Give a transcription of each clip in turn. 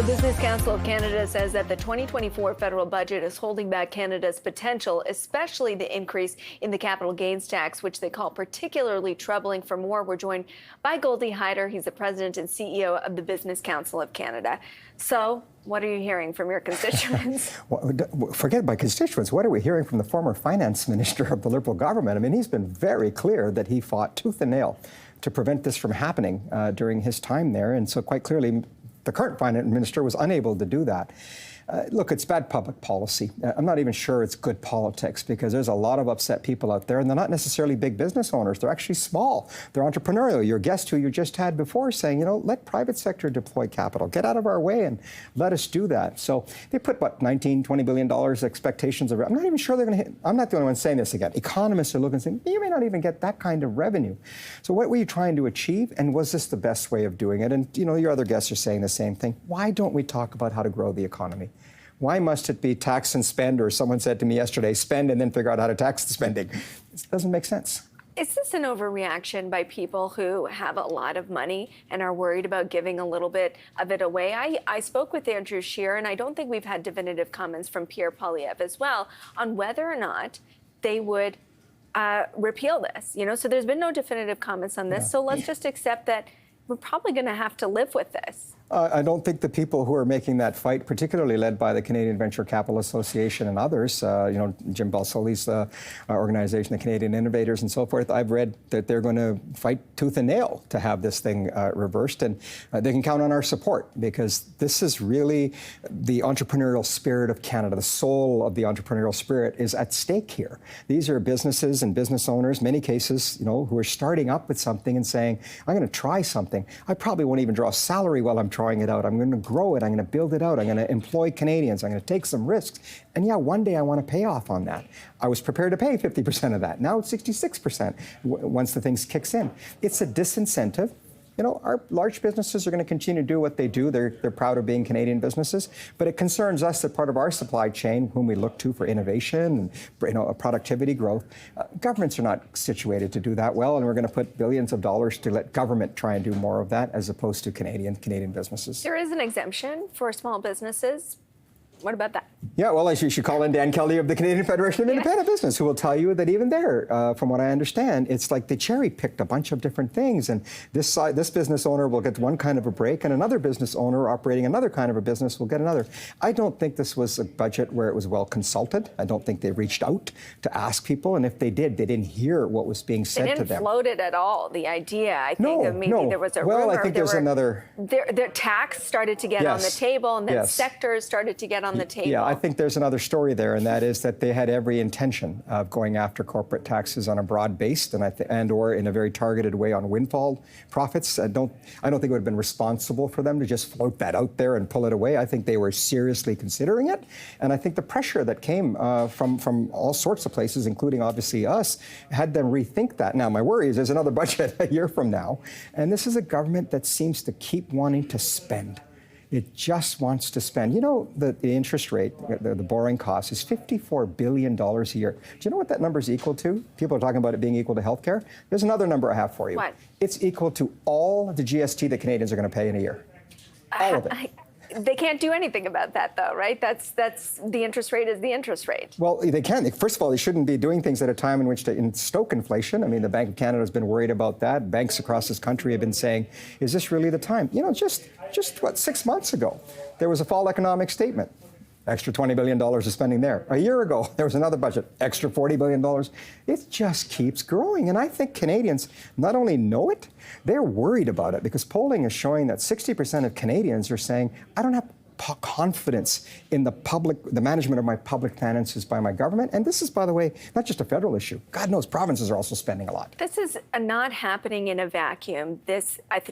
The Business Council of Canada says that the 2024 federal budget is holding back Canada's potential, especially the increase in the capital gains tax, which they call particularly troubling. For more, we're joined by Goldy Hyder. He's the president and CEO of the Business Council of Canada. So, what are you hearing from your constituents? Well, forget my constituents. What are we hearing from the former finance minister of the Liberal government? I mean, he's been very clear that he fought tooth and nail to prevent this from happening during his time there. And so quite clearly, the current finance minister was unable to do that. Look, it's bad public policy. I'm not even sure it's good politics because there's a lot of upset people out there, and they're not necessarily big business owners. They're actually small. They're entrepreneurial. Your guest who you just had before saying, you know, let private sector deploy capital. Get out of our way and let us do that. So they put, what, $19, $20 billion expectations of. I'm not even sure they're going to hit. I'm not the only one saying this again. Economists are looking and saying, you may not even get that kind of revenue. So what were you trying to achieve? And was this the best way of doing it? And, you know, your other guests are saying the same thing. Why don't we talk about how to grow the economy? Why must it be tax and spend, or someone said to me yesterday, spend and then figure out how to tax the spending? It doesn't make sense. Is this an overreaction by people who have a lot of money and are worried about giving a little bit of it away? I spoke with Andrew Scheer, and I don't think we've had definitive comments from Pierre Poilievre as well on whether or not they would repeal this. You know, so there's been no definitive comments on this. Yeah. So let's just accept that we're probably going to have to live with this. I don't think the people who are making that fight, particularly led by the Canadian Venture Capital Association and others, you know, Jim Balsoli's organization, the Canadian Innovators and so forth, I've read that they're going to fight tooth and nail to have this thing reversed. And they can count on our support because this is really the entrepreneurial spirit of Canada. The soul of the entrepreneurial spirit is at stake here. These are businesses and business owners, many cases, you know, who are starting up with something and saying, I'm going to try something. I probably won't even draw a salary while I'm trying it out. I'm going to grow it. I'm going to build it out. I'm going to employ Canadians. I'm going to take some risks. And yeah, one day I want to pay off on that. I was prepared to pay 50% of that. Now it's 66% once the things kicks in. It's a disincentive. You know, our large businesses are going to continue to do what they do. They're proud of being Canadian businesses, but it concerns us that part of our supply chain, whom we look to for innovation and, you know, productivity growth, governments are not situated to do that well, and we're going to put billions of dollars to let government try and do more of that as opposed to Canadian businesses. There is an exemption for small businesses. What about that? Yeah, well, you should call in Dan Kelly of the Canadian Federation of Independent Business, who will tell you that even there, from what I understand, it's like they cherry-picked a bunch of different things. And this business owner will get one kind of a break, and another business owner operating another kind of a business will get another. I don't think this was a budget where it was well consulted. I don't think they reached out to ask people. And if they did, they didn't hear what was being said to them. They didn't float it at all, the idea. I think that maybe there was a rumor. Well, I think there's another. Their tax started to get on the table, and then sectors started to get on the table. Yeah, I think there's another story there, and that is that they had every intention of going after corporate taxes on a broad base and or in a very targeted way on windfall profits. I don't think it would have been responsible for them to just float that out there and pull it away. I think they were seriously considering it, and I think the pressure that came from all sorts of places, including obviously us, had them rethink that. Now, my worry is there's another budget a year from now, and this is a government that seems to keep wanting to spend. It just wants to spend. You know, the interest rate, the borrowing cost is $54 billion a year. Do you know what that number is equal to? People are talking about it being equal to healthcare. There's another number I have for you. What? It's equal to all the GST that Canadians are going to pay in a year. All of it. They can't do anything about that, though, right? That's the interest rate is the interest rate. Well, they can. First of all, they shouldn't be doing things at a time in which to stoke inflation. I mean, the Bank of Canada has been worried about that. Banks across this country have been saying, is this really the time? You know, just what, 6 months ago, there was a fall economic statement. Extra $20 billion of spending there. A year ago, there was another budget, extra $40 billion. It just keeps growing. And I think Canadians not only know it, they're worried about it because polling is showing that 60% of Canadians are saying, I don't have confidence in the management of my public finances by my government. And this is, by the way, not just a federal issue. God knows provinces are also spending a lot. This is not happening in a vacuum. The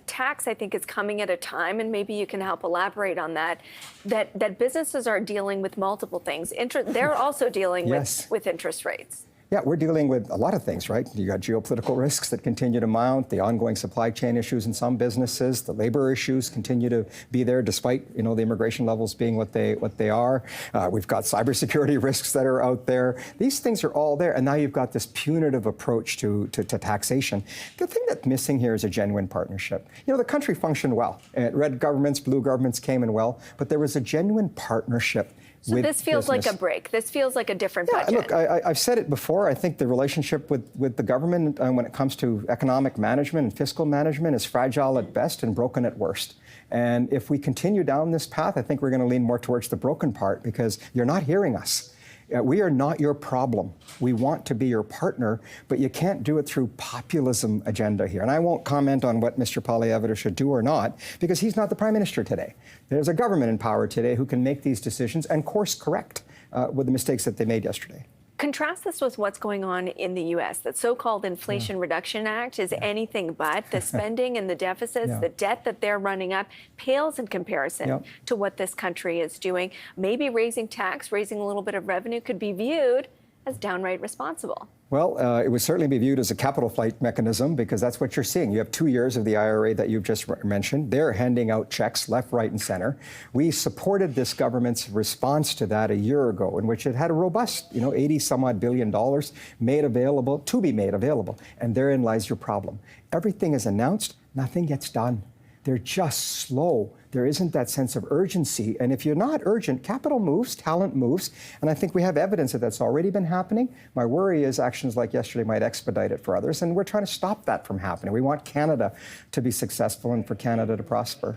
tax, I think, is coming at a time, and maybe you can help elaborate on that, that businesses are dealing with multiple things. They're also dealing with interest rates. Yeah, we're dealing with a lot of things, right? You got geopolitical risks that continue to mount, the ongoing supply chain issues in some businesses, the labor issues continue to be there despite, the immigration levels being what they are. We've got cybersecurity risks that are out there. These things are all there, and now you've got this punitive approach to taxation. The thing that's missing here is a genuine partnership. The country functioned well. Red governments, blue governments came in well, but there was a genuine partnership. So this feels like a break. This feels like a different budget. Look, I've said it before. I think the relationship with the government when it comes to economic management and fiscal management is fragile at best and broken at worst. And if we continue down this path, I think we're going to lean more towards the broken part because you're not hearing us. We are not your problem. We want to be your partner, but you can't do it through populism agenda here. And I won't comment on what Mr. Poilievre should do or not, because he's not the Prime Minister today. There's a government in power today who can make these decisions and course correct with the mistakes that they made yesterday. Contrast this with what's going on in the U.S. That so-called Inflation Reduction Act is anything but. The spending and the deficits, the debt that they're running up pales in comparison to what this country is doing. Maybe raising tax, raising a little bit of revenue could be viewed as downright responsible. Well, it would certainly be viewed as a capital flight mechanism because that's what you're seeing. You have 2 years of the IRA that you've just mentioned. They're handing out checks left, right, and center. We supported this government's response to that a year ago, in which it had a robust, 80 some odd billion dollars made available, to be made available. And therein lies your problem. Everything is announced, nothing gets done. They're just slow. There isn't that sense of urgency. And if you're not urgent, capital moves, talent moves. And I think we have evidence that that's already been happening. My worry is actions like yesterday might expedite it for others. And we're trying to stop that from happening. We want Canada to be successful and for Canada to prosper.